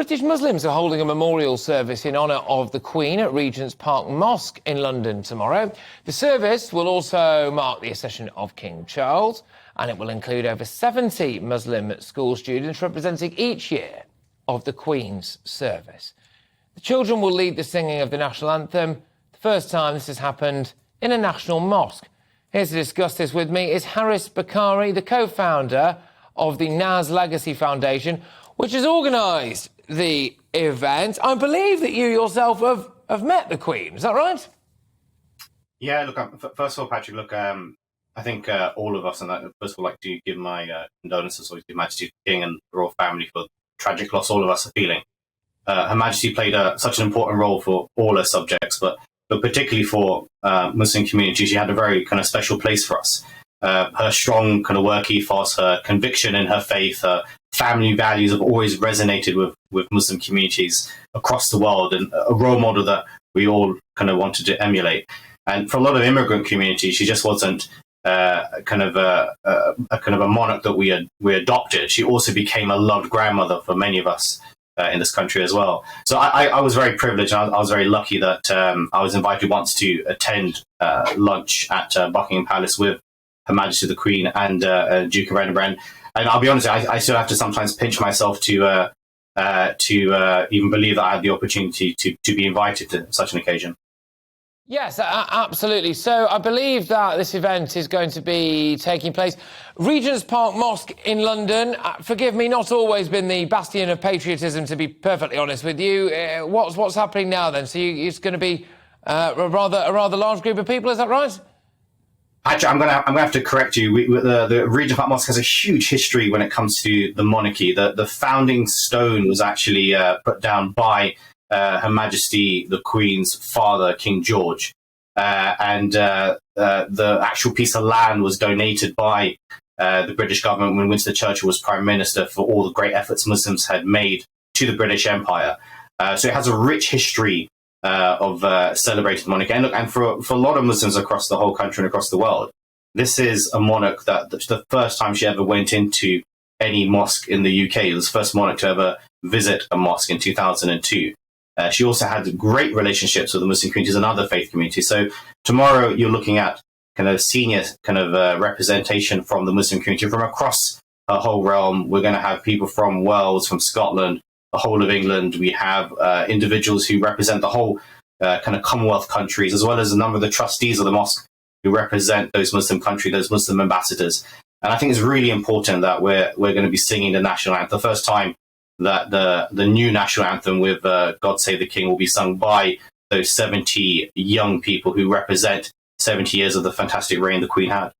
British Muslims are holding a memorial service in honour of the Queen at Regent's Park Mosque in London tomorrow. The service will also mark the accession of King Charles, and it will include over 70 Muslim school students representing each year of the Queen's service. The children will lead the singing of the national anthem, the first time this has happened in a national mosque. Here to discuss this with me is Haris Bakari, the co-founder of the Naz Legacy Foundation, which has organised the event. I believe that you yourself have met the Queen, is that right? Yeah, look, first of all, Patrick, look, I think all of us, and first of all, like to give my condolences to His Majesty the King and the royal family for the tragic loss all of us are feeling. Her Majesty played such an important role for all her subjects, but particularly for Muslim community, she had a very kind of special place for us. Her strong kind of work ethos, her conviction in her faith, her family values have always resonated with Muslim communities across the world, and a role model that we all kind of wanted to emulate. And for a lot of immigrant communities, she just wasn't a monarch that we adopted. She also became a loved grandmother for many of us in this country as well. So I was very privileged, and I was very lucky that I was invited once to attend lunch at Buckingham Palace with Her Majesty the Queen and Duke of Edinburgh. And I'll be honest, I still have to sometimes pinch myself to even believe that I had the opportunity to be invited to such an occasion. Yes, absolutely. So I believe that this event is going to be taking place. Regent's Park Mosque in London, forgive me, not always been the bastion of patriotism, to be perfectly honest with you. What's happening now then? So it's going to be a rather large group of people, is that right? Actually, I'm gonna have to correct you. The Regent's Park Mosque has a huge history when it comes to the monarchy. The founding stone was actually put down by Her Majesty the Queen's father, King George, and the actual piece of land was donated by the British government when Winston Churchill was Prime Minister for all the great efforts Muslims had made to the British Empire. So it has a rich history of celebrated monarchy. And look, and for a lot of Muslims across the whole country and across the world, this is a monarch that the first time she ever went into any mosque in the UK. It was the first monarch to ever visit a mosque in 2002. She also had great relationships with the Muslim communities and other faith communities. So tomorrow you're looking at kind of senior kind of representation from the Muslim community from across her whole realm. We're going to have people from Wales, from Scotland, the whole of England. We have individuals who represent the whole kind of Commonwealth countries, as well as a number of the trustees of the mosque who represent those Muslim countries, those Muslim ambassadors. And I think it's really important that we're going to be singing the national anthem. The first time that the new national anthem with God Save the King will be sung by those 70 young people who represent 70 years of the fantastic reign the Queen had.